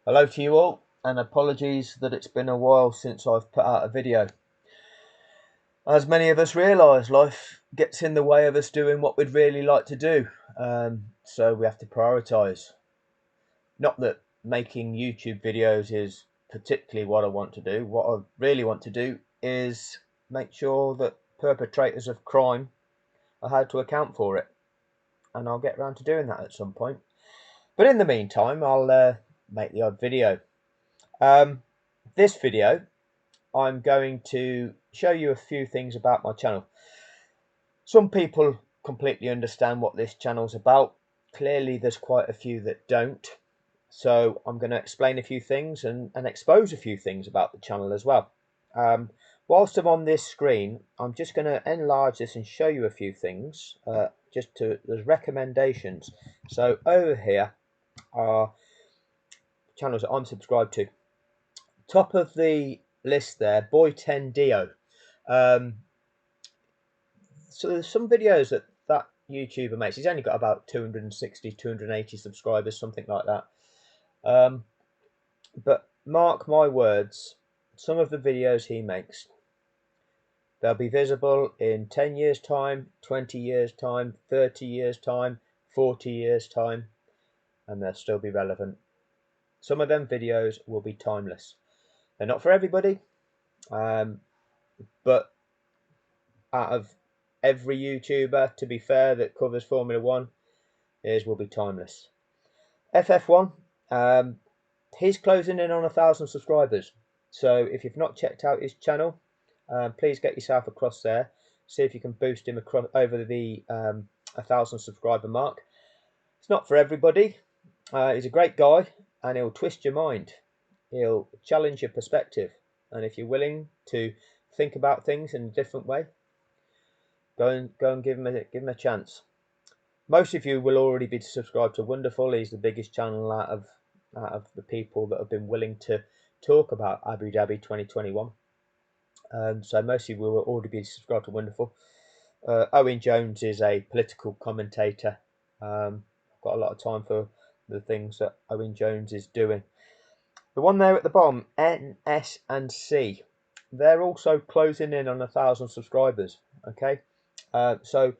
Hello to you all, and apologies that it's been a while since I've put out a video. As many of us realise, life gets in the way of us doing what we'd really like to do, so we have to prioritise. Not that making YouTube videos is particularly what I want to do. What I really want to do is make sure that perpetrators of crime are held to account for it, and I'll get around to doing that at some point. But in the meantime, I'll make the odd video. This video, I'm going to show you a few things about my channel. Some people completely understand what this channel's about. Clearly, there's quite a few that don't. So I'm going to explain a few things and expose a few things about the channel as well. Whilst I'm on this screen, I'm just going to enlarge this and show you a few things, there's recommendations. So over here are channels that I'm subscribed to. Top of the list there, Boy 10 Dio. So there's some videos that YouTuber makes. He's only got about 260, 280 subscribers, something like that. But mark my words, some of the videos he makes, they'll be visible in 10 years time, 20 years time, 30 years time, 40 years time, and they'll still be relevant. Some of them videos will be timeless. They're not for everybody, but out of every YouTuber, to be fair, that covers Formula One, his will be timeless. FF1, he's closing in on 1,000 subscribers. So if you've not checked out his channel, please get yourself across there. See if you can boost him across over the 1,000 subscriber mark. It's not for everybody. He's a great guy, and he'll twist your mind. He'll challenge your perspective, and if you're willing to think about things in a different way, go and give him a chance. Most of you will already be subscribed to Wonderful. He's the biggest channel out of the people that have been willing to talk about Abu Dhabi 2021. So most of you will already be subscribed to Wonderful. Owen Jones is a political commentator. I've got a lot of time for the things that Owen Jones is doing. The one there at the bottom, N, S and C, they're also closing in on 1,000 subscribers. Okay, so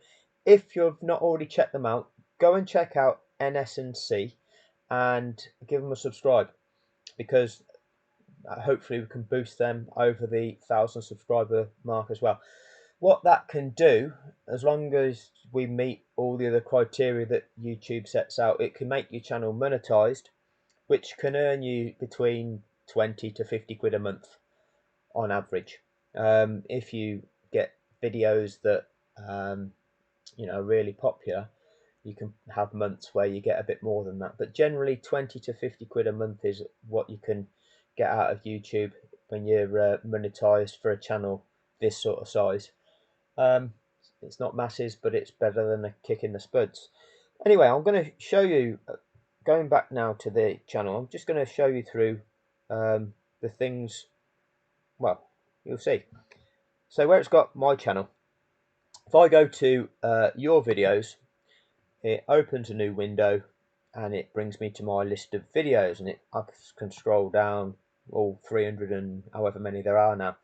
if you've not already checked them out, go and check out NS and C and give them a subscribe, because hopefully we can boost them over the 1,000 subscriber mark as well. What that can do, as long as we meet all the other criteria that YouTube sets out, it can make your channel monetized, which can earn you between 20 to 50 quid a month on average. If you get videos that are really popular, you can have months where you get a bit more than that, but generally 20 to 50 quid a month is what you can get out of YouTube when you're monetized for a channel this sort of size. It's not masses, but it's better than a kick in the spuds. Anyway, I'm going to show you, going back now to the channel, I'm just going to show you through the things. Well, you'll see. So where it's got my channel, if I go to your videos, it opens a new window and it brings me to my list of videos, and I can scroll down all 300 and however many there are now.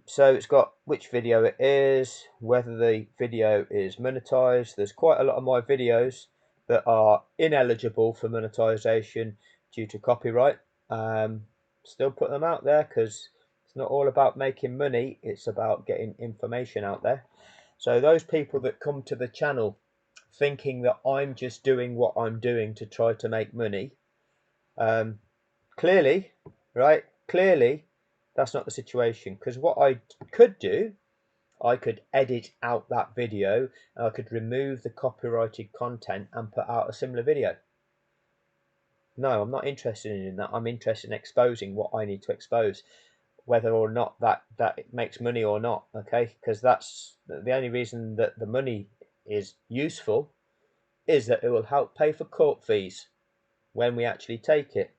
So it's got which video it is, whether the video is monetized. There's quite a lot of my videos that are ineligible for monetization due to copyright. Still put them out there because it's not all about making money, it's about getting information out there. So those people that come to the channel thinking that I'm just doing what I'm doing to try to make money, clearly that's not the situation, because what I could do, I could edit out that video and I could remove the copyrighted content and put out a similar video. No, I'm not interested in that. I'm interested in exposing what I need to expose, whether or not that it makes money or not. Okay, because that's the only reason that the money is useful, is that it will help pay for court fees when we actually take it.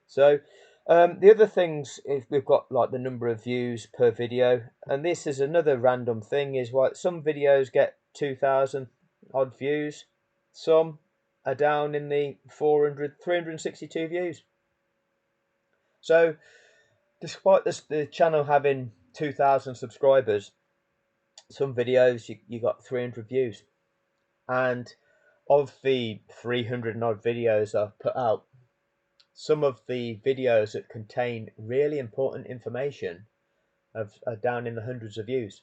So the other things, if we've got like the number of views per video, and this is another random thing, is what some videos get 2,000 odd views, some are down in the 400, 362 views. So despite the channel having 2,000 subscribers, some videos you got 300 views. And of the 300 and odd videos I've put out, some of the videos that contain really important information are down in the hundreds of views.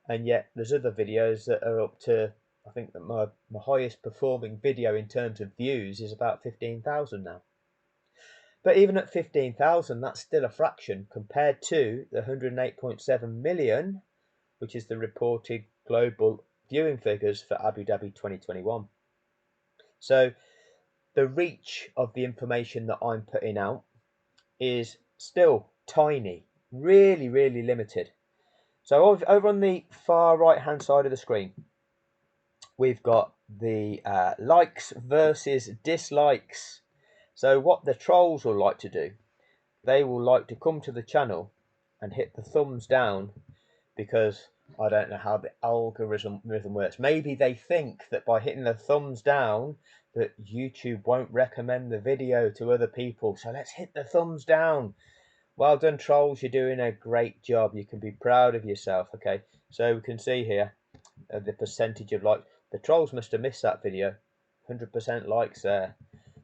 And yet there's other videos that are up to, I think that my highest performing video in terms of views is about 15,000 now. But even at 15,000, that's still a fraction compared to the 108.7 million, which is the reported global viewing figures for Abu Dhabi 2021. So the reach of the information that I'm putting out is still tiny, really, really limited. So over on the far right hand side of the screen, we've got the likes versus dislikes. So what the trolls will like to do, they will like to come to the channel and hit the thumbs down, because I don't know how the algorithm works. Maybe they think that by hitting the thumbs down that YouTube won't recommend the video to other people. So let's hit the thumbs down. Well done, trolls. You're doing a great job. You can be proud of yourself. Okay, so we can see here the percentage of likes. The trolls must have missed that video. 100% likes there.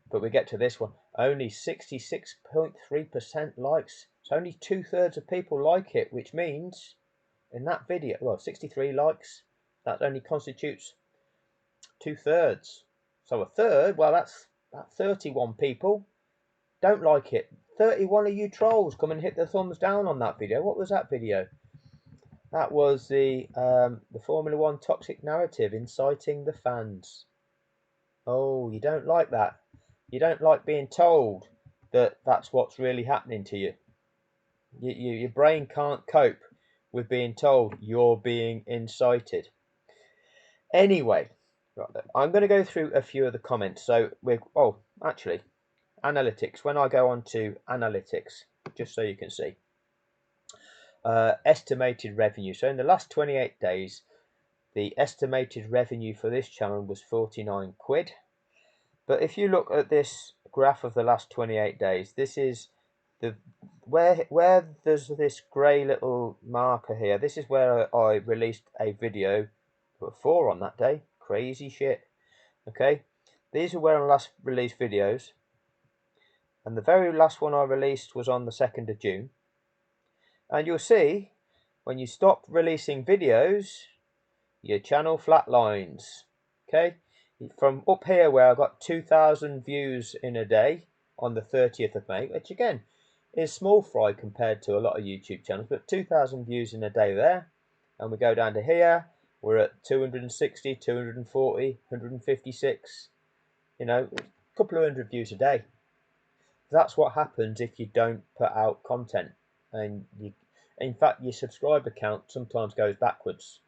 But we get to this one. Only 66.3% likes. So only 2/3 of people like it, which means in that video, well, 63 likes, that only constitutes 2/3. So a third, well, that's 31 people don't like it. 31 of you trolls come and hit the thumbs down on that video. What was that video? That was the Formula One toxic narrative inciting the fans. Oh, you don't like that. You don't like being told that that's what's really happening to you. Your brain can't cope with being told you're being incited. Anyway, right, I'm going to go through a few of the comments. So actually, analytics. When I go on to analytics, just so you can see, estimated revenue. So in the last 28 days, the estimated revenue for this channel was 49 quid. But if you look at this graph of the last 28 days, this is the where there's this grey little marker here. This is where I released a video for 4 on that day. Crazy shit. Okay, these are where I last released videos, and the very last one I released was on the 2nd of June. And you'll see when you stop releasing videos, your channel flatlines. Okay, from up here where I got 2,000 views in a day on the 30th of May, which again is small fry compared to a lot of YouTube channels, but 2,000 views in a day there. And we go down to here, we're at 260, 240, 156, you know, a couple of hundred views a day. That's what happens if you don't put out content. And in fact, your subscriber count sometimes goes backwards.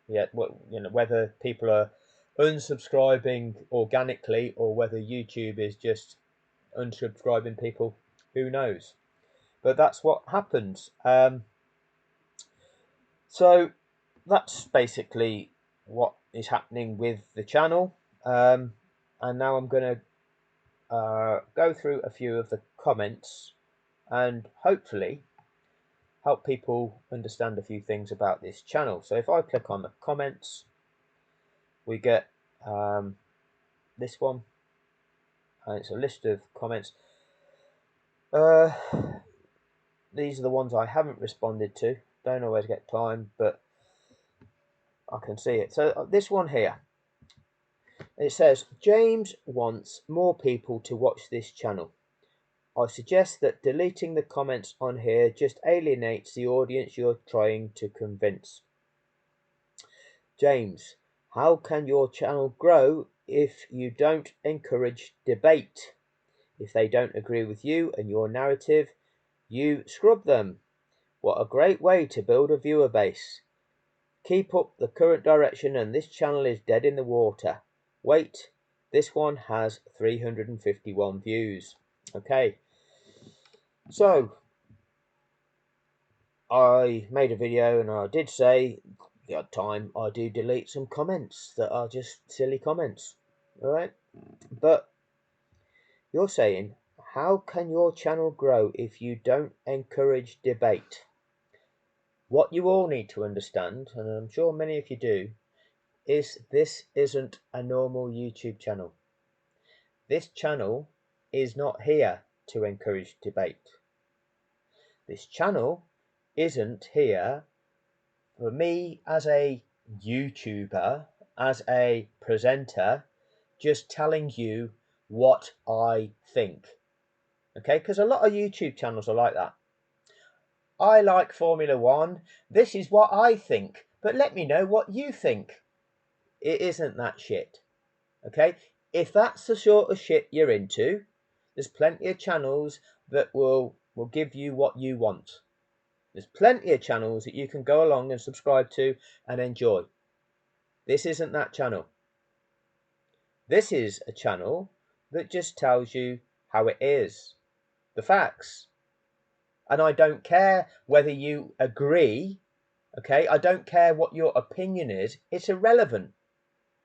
Yeah, well, you know, whether people are unsubscribing organically or whether YouTube is just unsubscribing people, who knows? But that's what happens. So that's basically what is happening with the channel. And now I'm going to go through a few of the comments and hopefully help people understand a few things about this channel. So if I click on the comments, we get this one, and it's a list of comments. These are the ones I haven't responded to. Don't always get time, but I can see it. So this one here, it says, James wants more people to watch this channel. I suggest that deleting the comments on here just alienates the audience you're trying to convince. James, how can your channel grow if you don't encourage debate? If they don't agree with you and your narrative, you scrub them. What a great way to build a viewer base. Keep up the current direction and this channel is dead in the water. Wait, this one has 351 views. Okay, so I made a video and I did say the odd time I do delete some comments that are just silly comments. Alright, but you're saying, How can your channel grow if you don't encourage debate? What you all need to understand, and I'm sure many of you do, is this isn't a normal YouTube channel. This channel is not here to encourage debate. This channel isn't here for me as a YouTuber, as a presenter, just telling you what I think. Okay, because a lot of YouTube channels are like that. I like Formula One. This is what I think, but let me know what you think. It isn't that shit. Okay, if that's the sort of shit you're into, there's plenty of channels that will give you what you want. There's plenty of channels that you can go along and subscribe to and enjoy. This isn't that channel. This is a channel that just tells you how it is, the facts. And I don't care whether you agree, okay? I don't care what your opinion is. It's irrelevant,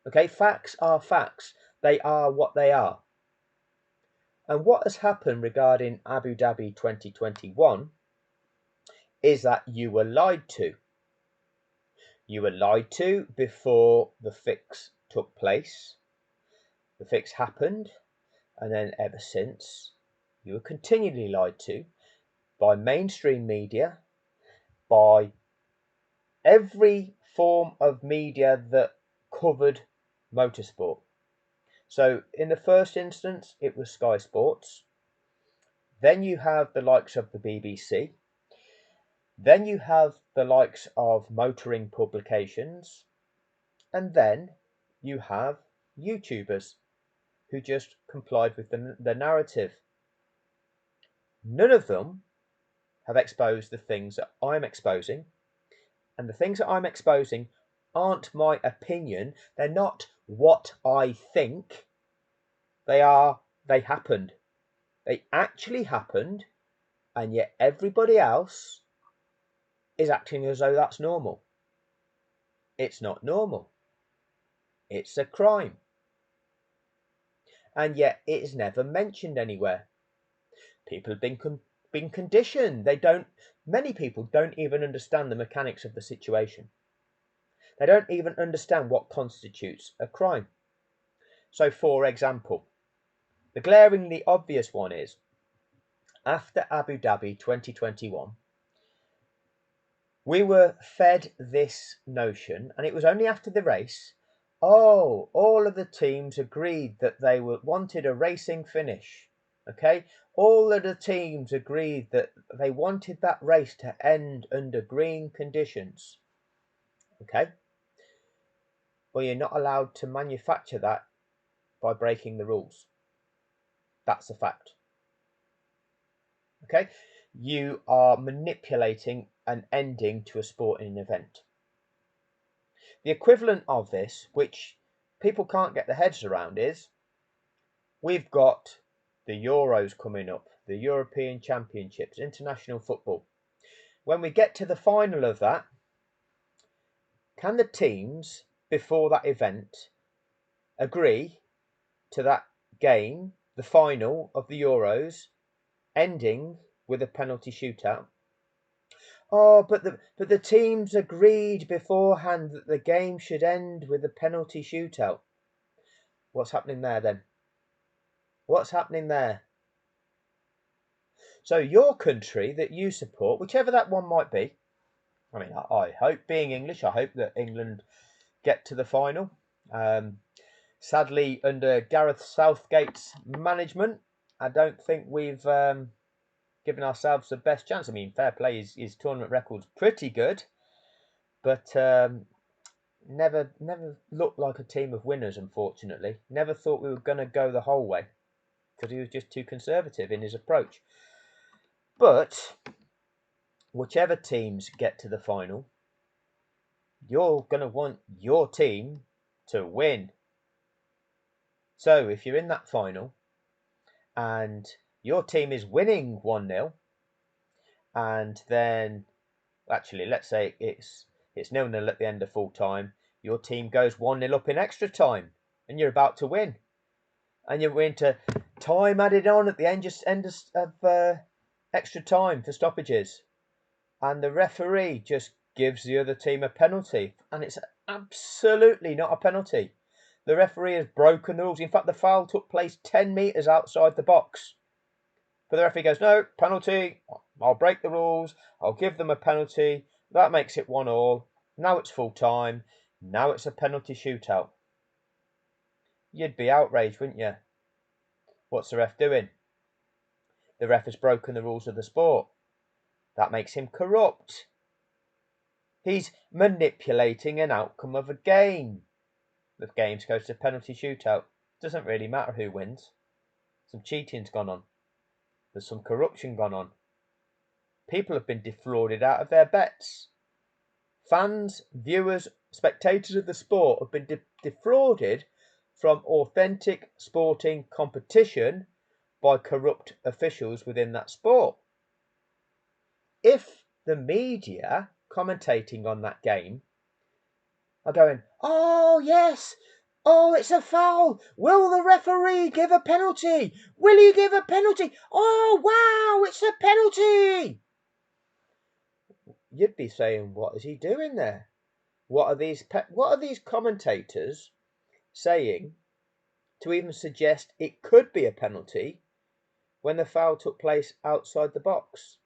okay? Facts are facts. They are what they are. And what has happened regarding Abu Dhabi 2021 is that you were lied to. You were lied to before the fix took place. The fix happened, and then ever since, you were continually lied to by mainstream media, by every form of media that covered motorsport. So in the first instance, it was Sky Sports. Then you have the likes of the BBC. Then you have the likes of motoring publications. And then you have YouTubers who just complied with the narrative. None of them have exposed the things that I'm exposing. And the things that I'm exposing aren't my opinion. They're not what I think. They happened. They actually happened, and yet everybody else is acting as though that's normal. It's not normal. It's a crime. And yet it is never mentioned anywhere. People have been conditioned. Many people don't even understand the mechanics of the situation. They don't even understand what constitutes a crime. So, for example, the glaringly obvious one is, after Abu Dhabi 2021, we were fed this notion, and it was only after the race, all of the teams agreed that they wanted a racing finish. Okay, all of the teams agreed that they wanted that race to end under green conditions. Okay, well, you're not allowed to manufacture that by breaking the rules. That's a fact. Okay, you are manipulating an ending to a sporting event. The equivalent of this, which people can't get their heads around, is we've got the Euros coming up, the European Championships, international football. When we get to the final of that, can the teams before that event agree to that game, the final of the Euros, ending with a penalty shootout? Oh, but the teams agreed beforehand that the game should end with a penalty shootout. What's happening there then? What's happening there? So your country that you support, whichever that one might be, I mean, I hope, being English, I hope that England get to the final. Sadly, under Gareth Southgate's management, I don't think we've given ourselves the best chance. I mean, fair play, his tournament record's pretty good, but never looked like a team of winners, unfortunately. Never thought we were going to go the whole way, because he was just too conservative in his approach. But whichever teams get to the final, you're going to want your team to win. So if you're in that final and your team is winning 1-0, and then, actually, let's say it's 0-0 at the end of full time, your team goes 1-0 up in extra time, and you're about to win. And you're into time added on at the end of extra time for stoppages, and the referee just gives the other team a penalty, and it's absolutely not a penalty. The referee has broken the rules. In fact, the foul took place 10 metres outside the box. But the referee goes, no, penalty. I'll break the rules. I'll give them a penalty. That makes it 1-1. Now it's full time. Now it's a penalty shootout. You'd be outraged, wouldn't you? What's the ref doing? The ref has broken the rules of the sport. That makes him corrupt. He's manipulating an outcome of a game. The game goes to penalty shootout. Doesn't really matter who wins. Some cheating's gone on. There's some corruption gone on. People have been defrauded out of their bets. Fans, viewers, spectators of the sport have been defrauded from authentic sporting competition by corrupt officials within that sport. If the media commentating on that game are going, oh yes, oh it's a foul, will the referee give a penalty, will he give a penalty, oh wow, it's a penalty, you'd be saying, what is he doing there? What are these commentators saying to even suggest it could be a penalty when the foul took place outside the box?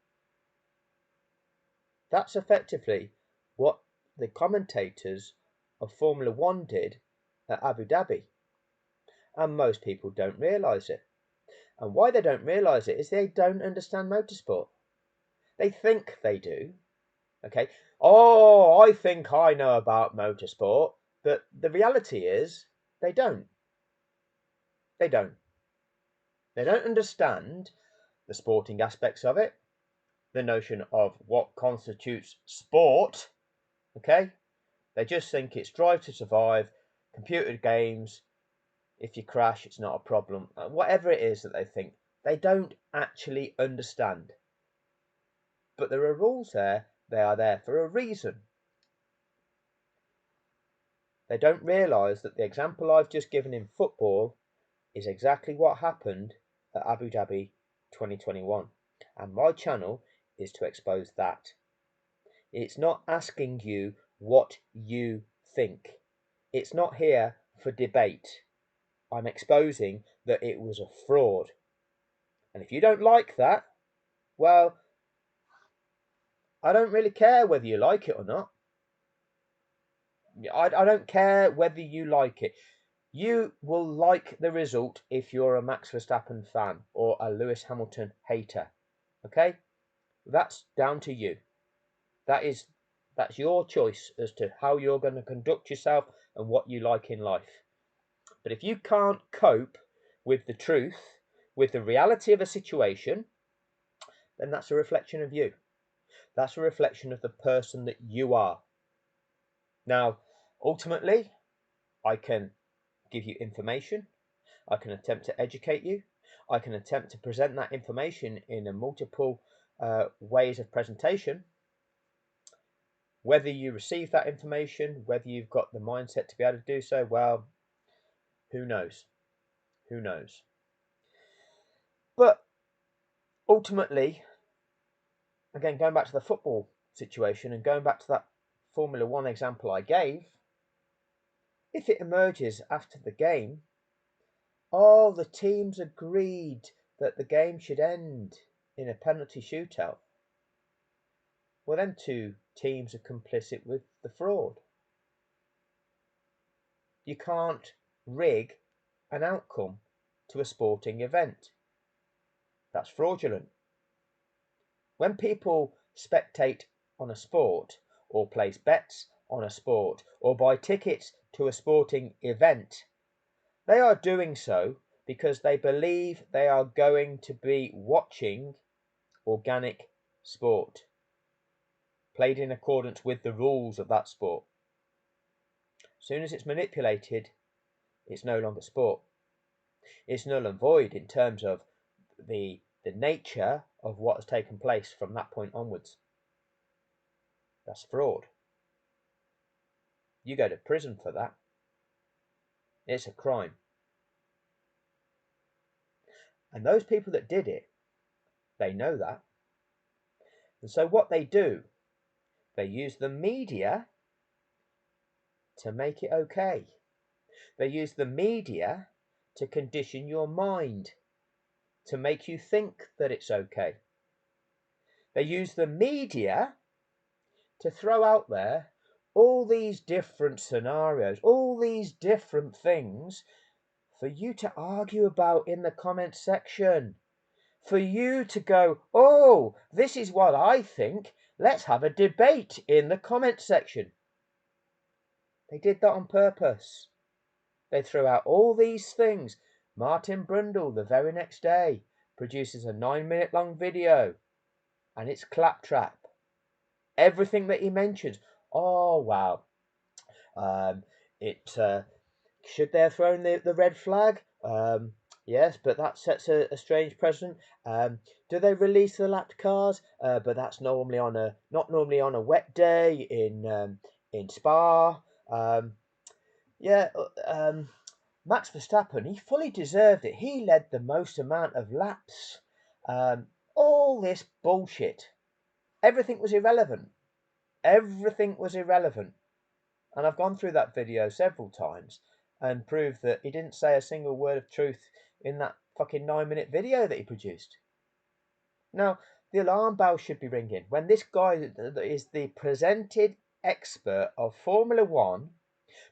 That's effectively what the commentators of Formula One did at Abu Dhabi. And most people don't realise it. And why they don't realise it is they don't understand motorsport. They think they do. Okay. Oh, I think I know about motorsport. But the reality is they don't. They don't. They don't understand the sporting aspects of it, the notion of what constitutes sport. Okay. They just think it's Drive to Survive, computer games. If you crash, it's not a problem. Whatever it is that they think, they don't actually understand. But there are rules there. They are there for a reason. They don't realise that the example I've just given in football is exactly what happened at Abu Dhabi 2021. And my channel is to expose that. It's not asking you what you think. It's not here for debate. I'm exposing that it was a fraud. And if you don't like that, well, I don't really care whether you like it or not. I don't care whether you like it. You will like the result if you're a Max Verstappen fan or a Lewis Hamilton hater. Okay? That's down to you. That's your choice as to how you're going to conduct yourself and what you like in life. But if you can't cope with the truth, with the reality of a situation, then that's a reflection of you. That's a reflection of the person that you are. Now, ultimately, I can give you information. I can attempt to educate you. I can attempt to present that information in a multiple ways of presentation. Whether you receive that information, whether you've got the mindset to be able to do so, well, who knows? Who knows? But ultimately, again, going back to the football situation and going back to that Formula One example I gave, if it emerges after the game, oh, the teams agreed that the game should end in a penalty shootout, well, them two teams are complicit with the fraud. You can't rig an outcome to a sporting event. That's fraudulent. When people spectate on a sport or place bets on a sport or buy tickets to a sporting event, they are doing so because they believe they are going to be watching organic sport, played in accordance with the rules of that sport. As soon as it's manipulated, it's no longer sport. It's null and void in terms of the nature of what has taken place from that point onwards. That's fraud. You go to prison for that. It's a crime. And those people that did it, they know that. And so what they do, they use the media to make it okay. They use the media to condition your mind, to make you think that it's okay. They use the media to throw out there all these different scenarios, all these different things for you to argue about in the comment section. For you to go, oh, this is what I think. Let's have a debate in the comment section. They did that on purpose. They threw out all these things. Martin Brundle, the very next day, produces a 9-minute long video, and it's claptrap. Everything that he mentions. Oh, wow. Should they have thrown the red flag? Yes, but that sets a strange precedent. Do they release the lapped cars? But that's not normally on a wet day in Spa. Max Verstappen, he fully deserved it. He led the most amount of laps. All this bullshit. Everything was irrelevant. Everything was irrelevant. And I've gone through that video several times and proved that he didn't say a single word of truth in that fucking 9-minute video that he produced. Now, the alarm bell should be ringing when this guy that is the presented expert of Formula One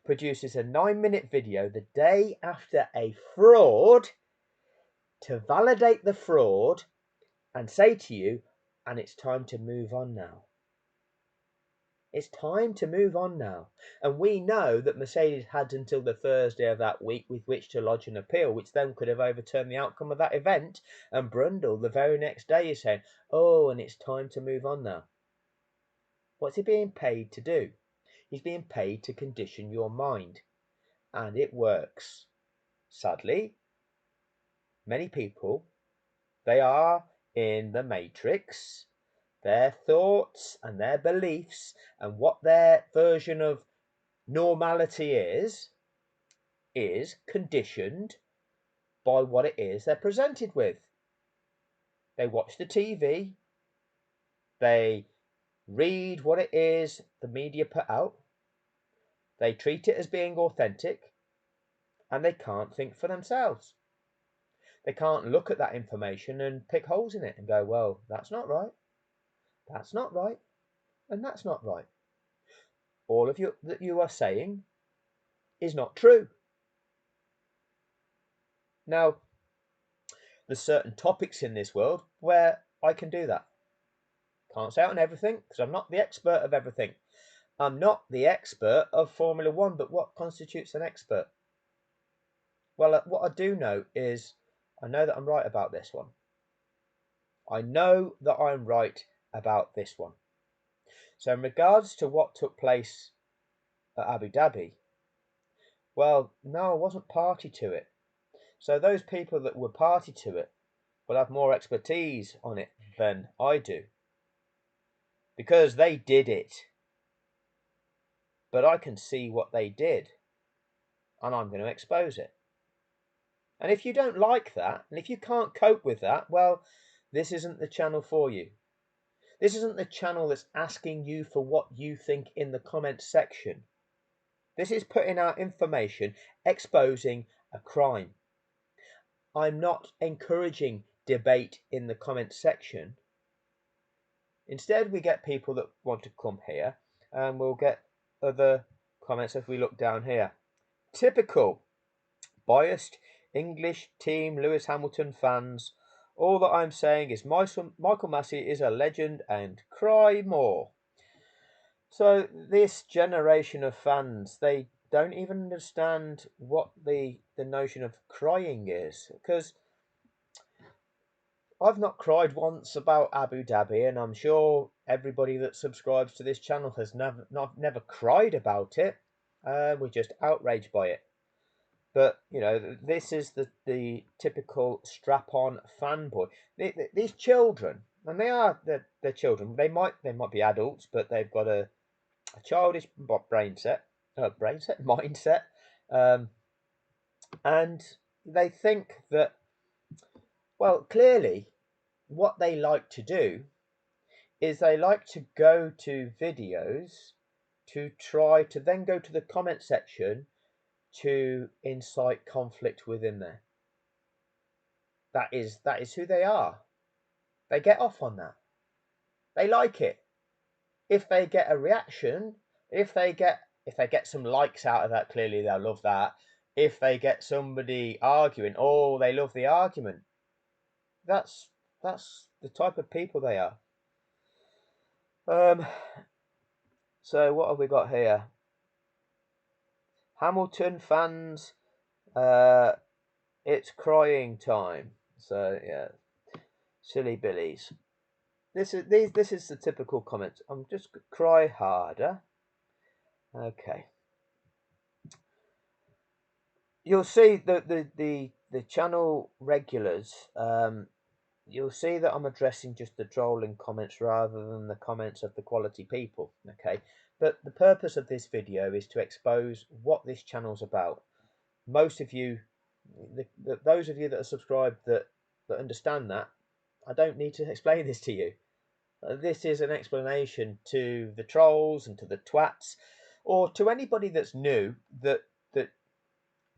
produces a 9-minute video the day after a fraud to validate the fraud and say to you, and it's time to move on now. It's time to move on now. And we know that Mercedes had until the Thursday of that week with which to lodge an appeal, which then could have overturned the outcome of that event. And Brundle, the very next day, is saying, oh, and it's time to move on now. What's he being paid to do? He's being paid to condition your mind. And it works. Sadly, many people, they are in the matrix. Their thoughts and their beliefs and what their version of normality is conditioned by what it is they're presented with. They watch the TV, they read what it is the media put out, they treat it as being authentic, and they can't think for themselves. They can't look at that information and pick holes in it and go, well, that's not right, that's not right, and that's not right. All of you that you are saying is not true. Now, there's certain topics in this world where I can do that. Can't say it on everything because I'm not the expert of everything. I'm not the expert of Formula One, but what constitutes an expert? Well, what I do know is I know that I'm right about this one. I know that I'm right about this one. So in regards to what took place at Abu Dhabi, well, no, I wasn't party to it. So those people that were party to it will have more expertise on it than I do. Because they did it. But I can see what they did. And I'm going to expose it. And if you don't like that, and if you can't cope with that, well, this isn't the channel for you. This isn't the channel that's asking you for what you think in the comments section. This is putting out information, exposing a crime. I'm not encouraging debate in the comments section. Instead, we get people that want to come here, and we'll get other comments if we look down here. Typical biased English team Lewis Hamilton fans. All that I'm saying is Michael Massey is a legend and cry more. So this generation of fans, they don't even understand what the notion of crying is, because I've not cried once about Abu Dhabi, and I'm sure everybody that subscribes to this channel has never cried about it. We're just outraged by it. But you know, this is the typical strap-on fanboy. These children, and they're children. They might be adults, but they've got a childish mindset, and they think that Well, clearly, what they like to do is they like to go to videos to try to then go to the comment section to incite conflict within there. That is who they are. They get off on that. They like it. If they get a reaction, if they get some likes out of that, clearly they'll love that. If they get somebody arguing, oh, they love the argument. That's the type of people they are. So what have we got here? Hamilton fans, it's crying time. So yeah, silly billies. This is the typical comment. I'm just cry harder. Okay. You'll see that the channel regulars. You'll see that I'm addressing just the trolling comments rather than the comments of the quality people. Okay. But the purpose of this video is to expose what this channel's about. Most of you, those of you that are subscribed that understand that, I don't need to explain this to you. This is an explanation to the trolls and to the twats, or to anybody that's new that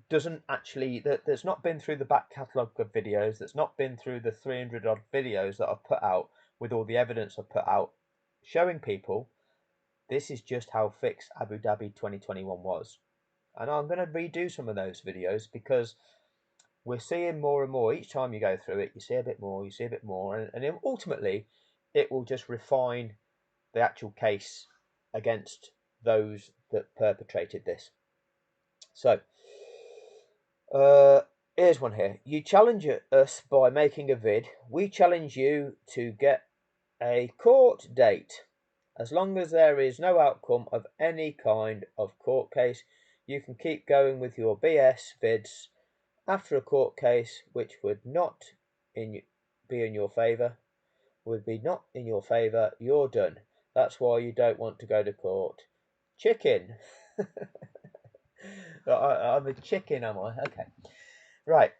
doesn't actually that's not been through the back catalogue of videos, that's not been through the 300 odd videos that I've put out with all the evidence I've put out, showing people this is just how fixed Abu Dhabi 2021 was. And I'm going to redo some of those videos because we're seeing more and more. Each time you go through it, you see a bit more, you see a bit more, and ultimately it will just refine the actual case against those that perpetrated this. So here's one here. You challenge us by making a vid. We challenge you to get a court date. As long as there is no outcome of any kind of court case, you can keep going with your BS vids. After a court case which would not be in your favour, you're done. That's why you don't want to go to court. Chicken. I'm a chicken, am I? Okay. Right.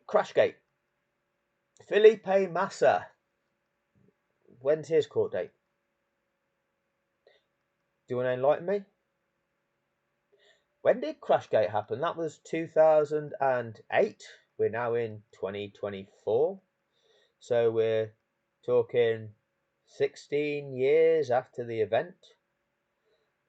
Crashgate. Felipe Massa. When's his court date? Do you want to enlighten me? When did Crashgate happen? That was 2008. We're now in 2024. So we're talking 16 years after the event.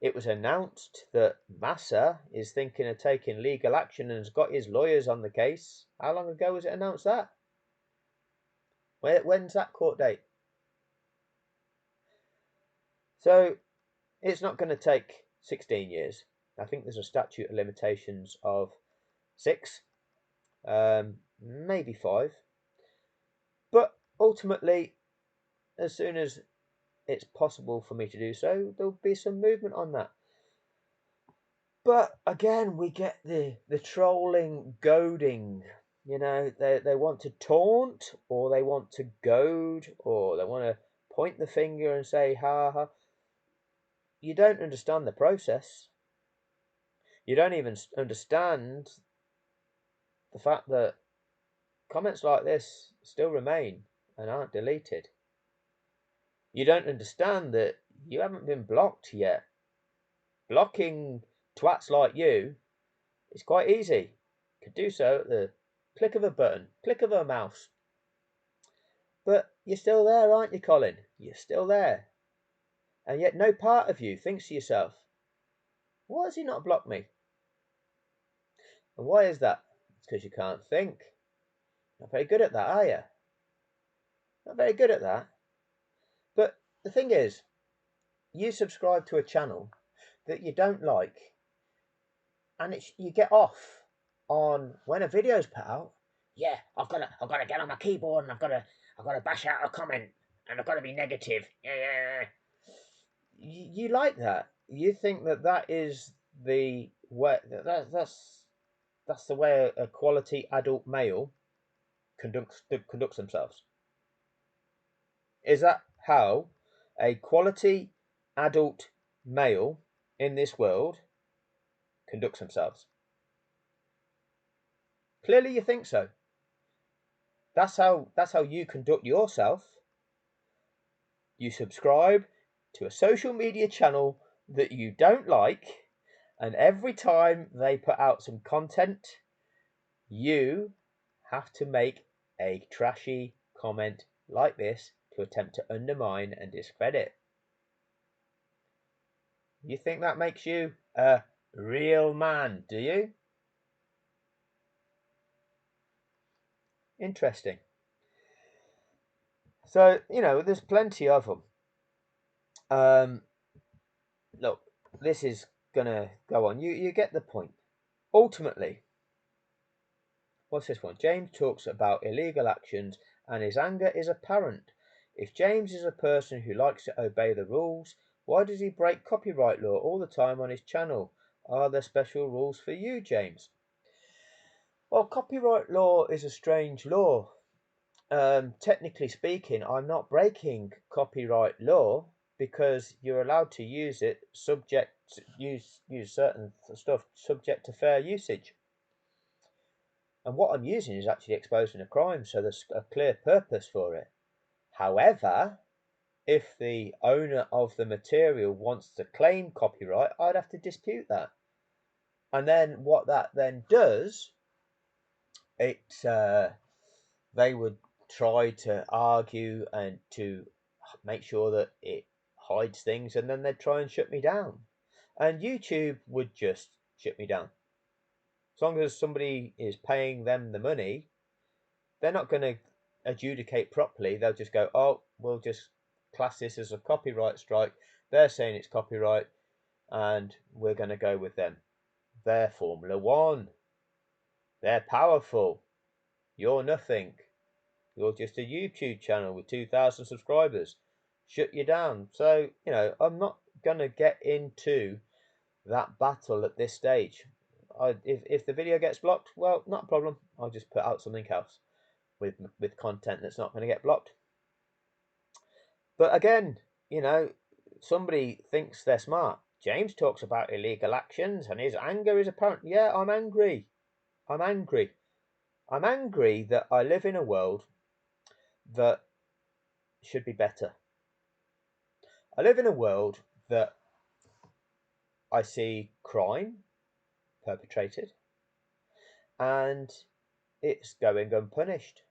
It was announced that Massa is thinking of taking legal action and has got his lawyers on the case. How long ago was it announced that? When's that court date? So it's not going to take 16 years. I think there's a statute of limitations of 6, maybe 5. But ultimately, as soon as it's possible for me to do so, there'll be some movement on that. But again, we get the trolling, goading. You know, they want to taunt, or they want to goad, or they want to point the finger and say, ha ha. You don't understand the process. You don't even understand the fact that comments like this still remain and aren't deleted. You don't understand that you haven't been blocked yet. Blocking twats like you is quite easy. You can do so at the click of a button, click of a mouse. But you're still there, aren't you, Colin? You're still there. And yet no part of you thinks to yourself, why has he not blocked me? And why is that? It's because you can't think. Not very good at that, are you? Not very good at that. But the thing is, you subscribe to a channel that you don't like, and you get off on when a video's put out. Yeah, I've got to get on my keyboard and I've got to bash out a comment and I've got to be negative. Yeah. You like that? You think that is the way that's the way a quality adult male conducts themselves? Is that how a quality adult male in this world conducts themselves? Clearly you think so. That's how you conduct yourself. You subscribe to a social media channel that you don't like, and every time they put out some content, you have to make a trashy comment like this to attempt to undermine and discredit. You think that makes you a real man, do you? Interesting. So, there's plenty of them. Look, this is gonna go on. You get the point. Ultimately, what's this one? James talks about illegal actions and his anger is apparent. If James is a person who likes to obey the rules, why does he break copyright law all the time on his channel? Are there special rules for you, James? Well, copyright law is a strange law. Technically speaking, I'm not breaking copyright law because you're allowed to use it use certain stuff subject to fair usage. And what I'm using is actually exposing a crime, so there's a clear purpose for it. However, if the owner of the material wants to claim copyright, I'd have to dispute that. And then what that then does, they would try to argue and to make sure that it hides things, and then they'd try and shut me down. And YouTube would just shut me down. As long as somebody is paying them the money, they're not going to adjudicate properly. They'll just go, oh, we'll just class this as a copyright strike. They're saying it's copyright, and we're going to go with them. They're Formula One. They're powerful. You're nothing. You're just a YouTube channel with 2,000 subscribers. Shut you down. So, I'm not going to get into that battle at this stage. If the video gets blocked, well, not a problem. I'll just put out something else with content that's not going to get blocked. But again, somebody thinks they're smart. James talks about illegal actions and his anger is apparent. Yeah, I'm angry. I'm angry. I'm angry that I live in a world that should be better. I live in a world that I see crime perpetrated and it's going unpunished.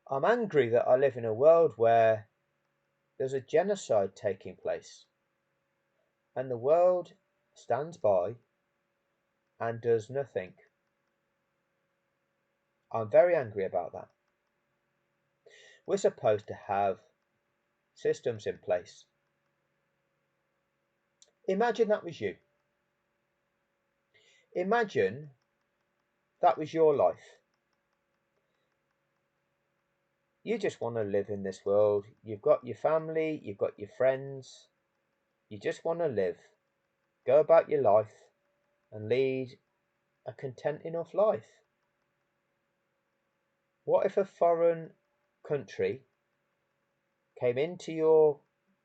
I'm angry that I live in a world where there's a genocide taking place and the world stands by and does nothing. I'm very angry about that. We're supposed to have systems in place. Imagine that was you. Imagine that was your life. You just want to live in this world. You've got your family, you've got your friends. You just want to live, go about your life and lead a content enough life. What if a foreign country came into your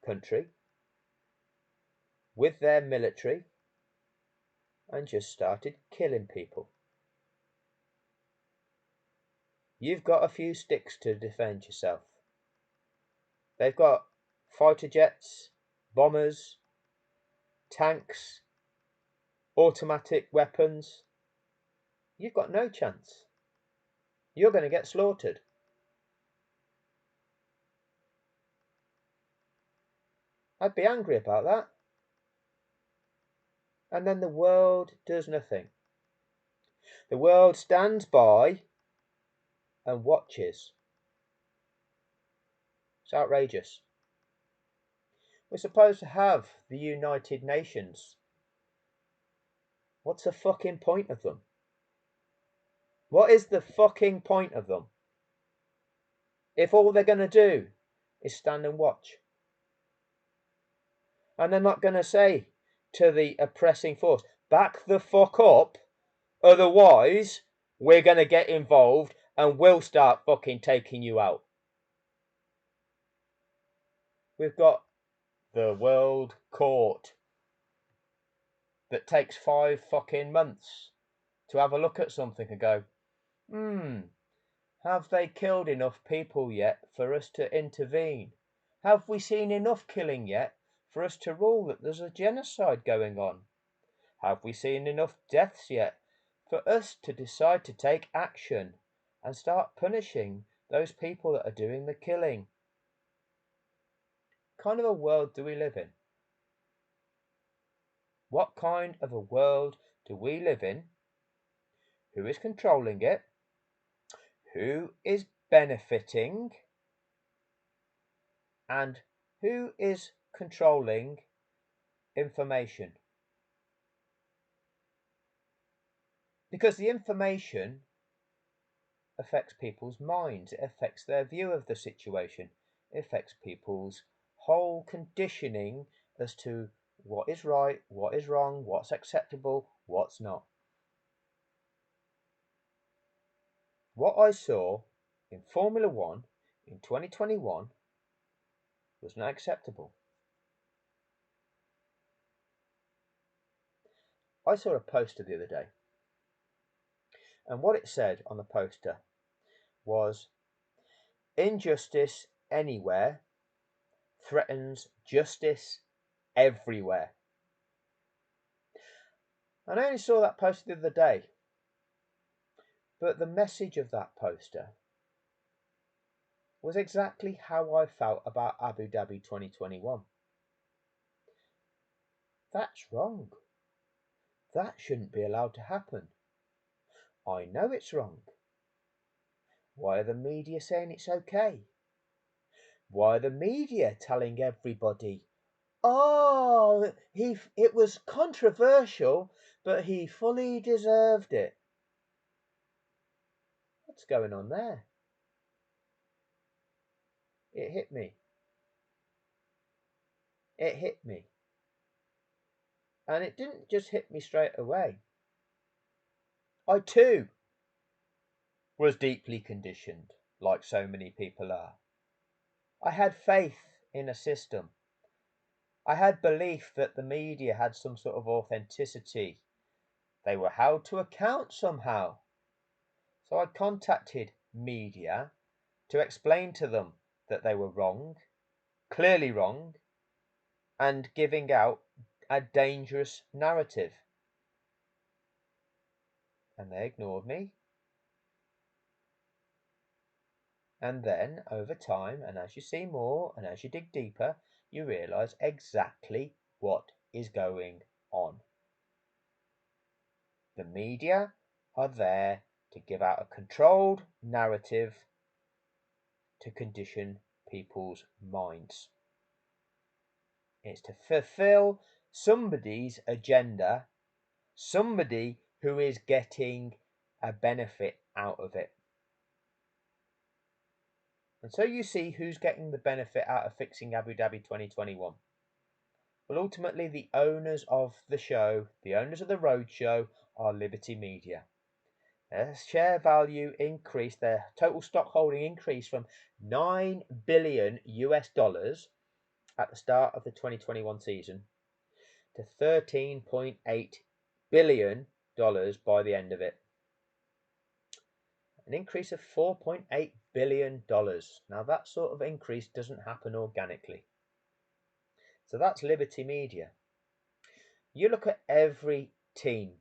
country with their military and just started killing people? You've got a few sticks to defend yourself. They've got fighter jets, bombers, tanks, automatic weapons. You've got no chance. You're going to get slaughtered. I'd be angry about that. And then the world does nothing. The world stands by and watches. It's outrageous. We're supposed to have the United Nations. What's the fucking point of them? What is the fucking point of them? If all they're going to do is stand and watch. And they're not going to say to the oppressing force, back the fuck up, otherwise we're going to get involved and we'll start fucking taking you out. We've got the World Court that takes 5 fucking months to have a look at something and go, have they killed enough people yet for us to intervene? Have we seen enough killing yet for us to rule that there's a genocide going on? Have we seen enough deaths yet for us to decide to take action and start punishing those people that are doing the killing? What kind of a world do we live in? What kind of a world do we live in? Who is controlling it? Who is benefiting? And who is controlling information? Because the information affects people's minds, it affects their view of the situation, it affects people's whole conditioning as to what is right, what is wrong, what's acceptable, what's not. What I saw in Formula One in 2021 was not acceptable. I saw a poster the other day, and what it said on the poster was, "Injustice anywhere threatens justice everywhere." And I only saw that poster the other day, but the message of that poster was exactly how I felt about Abu Dhabi 2021. That's wrong. That shouldn't be allowed to happen. I know it's wrong. Why are the media saying it's okay? Why are the media telling everybody, oh, it was controversial, but he fully deserved it? What's going on there? It hit me. It hit me. And it didn't just hit me straight away. I too was deeply conditioned, like so many people are. I had faith in a system. I had belief that the media had some sort of authenticity. They were held to account somehow. So I contacted media to explain to them that they were wrong, clearly wrong, and giving out a dangerous narrative. And they ignored me. And then, over time, and as you see more, and as you dig deeper, you realise exactly what is going on. The media are there to give out a controlled narrative to condition people's minds. It's to fulfill somebody's agenda, somebody who is getting a benefit out of it. And so you see who's getting the benefit out of fixing Abu Dhabi 2021. Well, ultimately, the owners of the show, the owners of the roadshow, are Liberty Media. Their share value increased, their total stock holding increased from $9 billion at the start of the 2021 season to $13.8 billion by the end of it. An increase of $4.8 billion. Now, that sort of increase doesn't happen organically. So that's Liberty Media. You look at every team.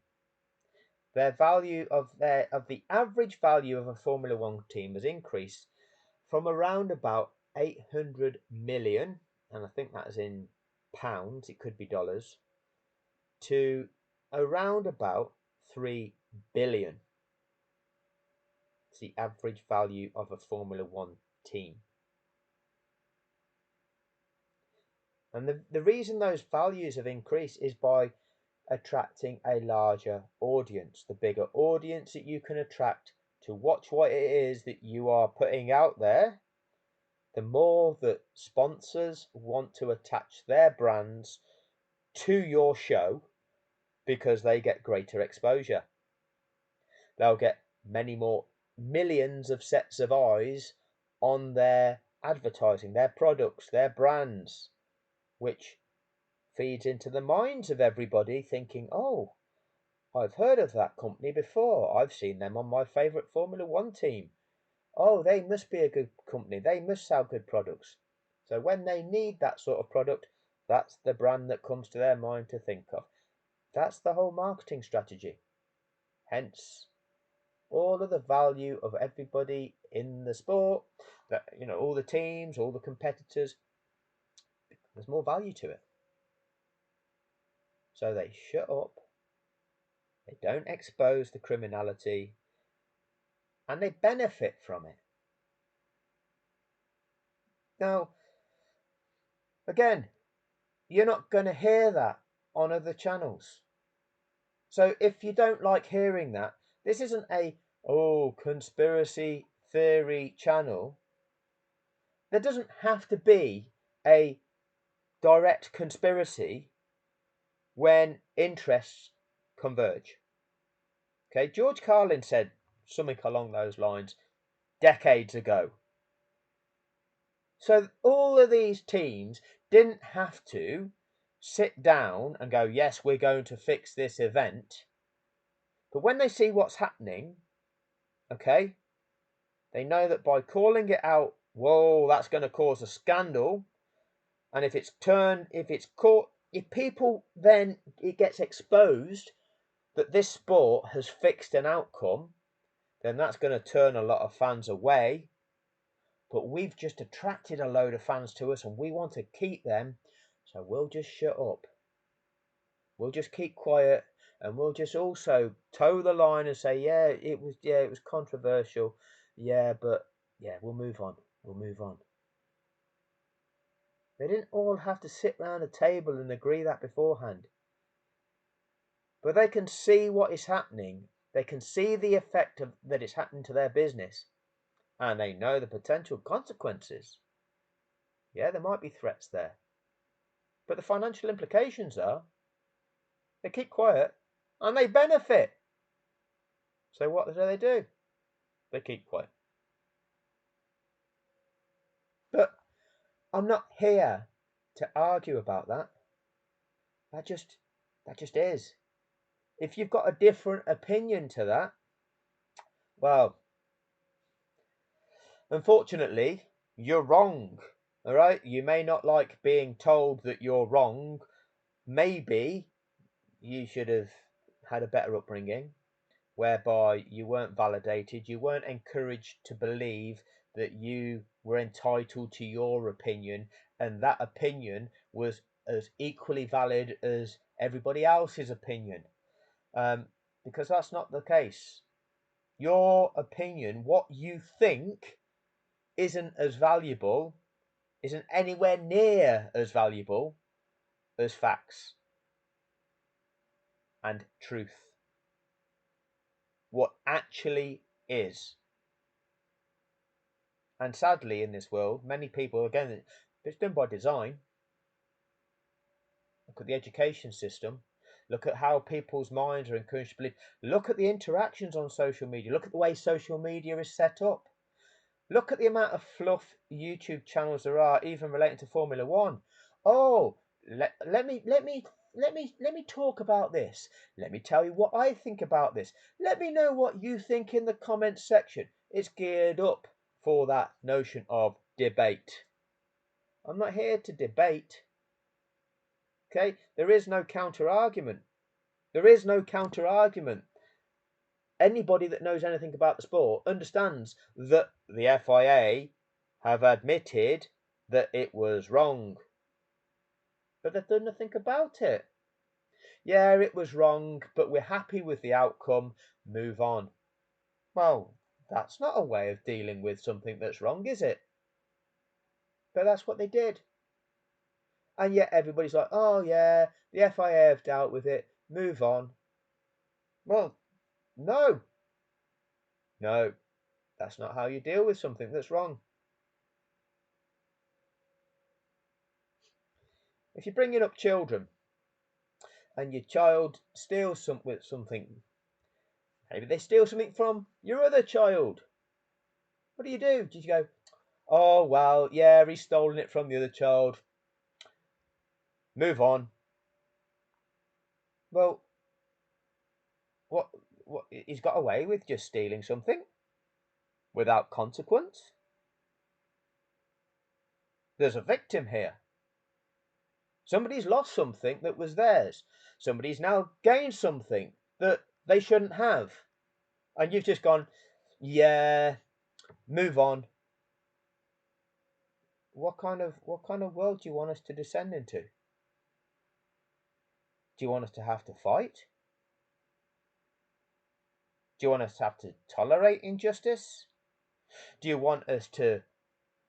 Their value of the average value of a Formula One team has increased from around about 800 million, and I think that is in pounds, it could be dollars, to around about 3 billion. It's the average value of a Formula One team. And the reason those values have increased is by attracting a larger audience. The bigger audience that you can attract to watch what it is that you are putting out there, the more that sponsors want to attach their brands to your show because they get greater exposure. They'll get many more millions of sets of eyes on their advertising, their products, their brands, which feeds into the minds of everybody thinking, oh, I've heard of that company before. I've seen them on my favourite Formula One team. Oh, they must be a good company. They must sell good products. So when they need that sort of product, that's the brand that comes to their mind to think of. That's the whole marketing strategy. Hence, all of the value of everybody in the sport, that all the teams, all the competitors, there's more value to it. So they shut up, they don't expose the criminality, and they benefit from it. Now, again, you're not going to hear that on other channels. So if you don't like hearing that, this isn't a conspiracy theory channel. There doesn't have to be a direct conspiracy when interests converge. Okay, George Carlin said something along those lines decades ago. So all of these teams didn't have to sit down and go, yes, we're going to fix this event. But when they see what's happening, okay, they know that by calling it out, whoa, that's going to cause a scandal. And if it's caught, if people then, it gets exposed that this sport has fixed an outcome, then that's going to turn a lot of fans away. But we've just attracted a load of fans to us and we want to keep them. So we'll just shut up. We'll just keep quiet and we'll just also toe the line and say, it was controversial. But we'll move on. We'll move on. They didn't all have to sit round a table and agree that beforehand. But they can see what is happening. They can see the effect that it's happening to their business. And they know the potential consequences. Yeah, there might be threats there. But the financial implications are they keep quiet and they benefit. So what do they do? They keep quiet. But I'm not here to argue about that. That just is. If you've got a different opinion to that, well, unfortunately, you're wrong. All right? You may not like being told that you're wrong. Maybe you should have had a better upbringing whereby you weren't validated, you weren't encouraged to believe that you were entitled to your opinion and that opinion was as equally valid as everybody else's opinion. Because that's not the case. Your opinion, what you think, isn't as valuable, isn't anywhere near as valuable as facts and truth. What actually is. And sadly, in this world, many people, again, it's done by design. Look at the education system. Look at how people's minds are encouraged to believe. Look at the interactions on social media. Look at the way social media is set up. Look at the amount of fluff YouTube channels there are, even relating to Formula One. Oh, let me talk about this. Let me tell you what I think about this. Let me know what you think in the comments section. It's geared up for that notion of debate. I'm not here to debate. Okay, there is no counter argument. There is no counter argument. Anybody that knows anything about the sport understands that the FIA have admitted that it was wrong. But they've done nothing about it. Yeah, it was wrong, but we're happy with the outcome. Move on. Well, that's not a way of dealing with something that's wrong, is it? But that's what they did. And yet everybody's like, oh yeah, the FIA have dealt with it. Move on. Well, no. No, that's not how you deal with something that's wrong. If you're bringing up children and your child steals something, maybe they steal something from your other child. What do? Do you go, oh, well, yeah, he's stolen it from the other child. Move on. Well, What? He's got away with just stealing something without consequence. There's a victim here. Somebody's lost something that was theirs. Somebody's now gained something that they shouldn't have. And you've just gone, yeah, move on. What kind of world do you want us to descend into? Do you want us to have to fight? Do you want us to have to tolerate injustice? Do you want us to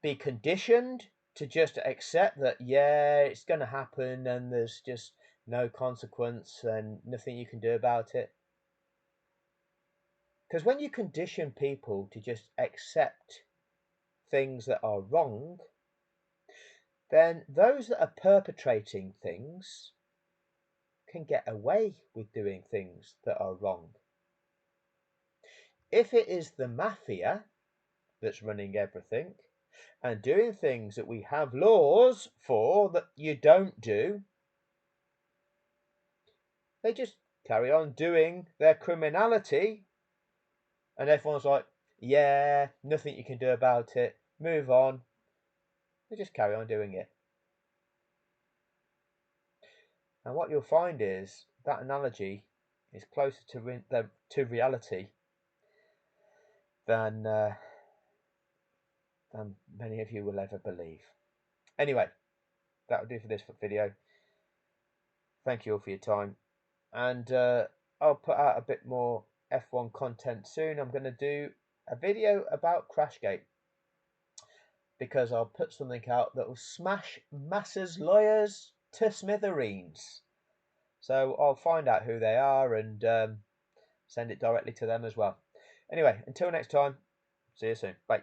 be conditioned to just accept that, yeah, it's going to happen and there's just no consequence and nothing you can do about it? Because when you condition people to just accept things that are wrong, then those that are perpetrating things can get away with doing things that are wrong. If it is the mafia that's running everything and doing things that we have laws for that you don't do, they just carry on doing their criminality, and everyone's like, yeah, nothing you can do about it, move on. They just carry on doing it. And what you'll find is that analogy is closer to reality than many of you will ever believe. Anyway, that'll do for this video. Thank you all for your time, and I'll put out a bit more F1 content soon. I'm going to do a video about Crashgate because I'll put something out that will smash Massa's lawyers to smithereens. So I'll find out who they are and send it directly to them as well. Anyway, until next time, see you soon. Bye.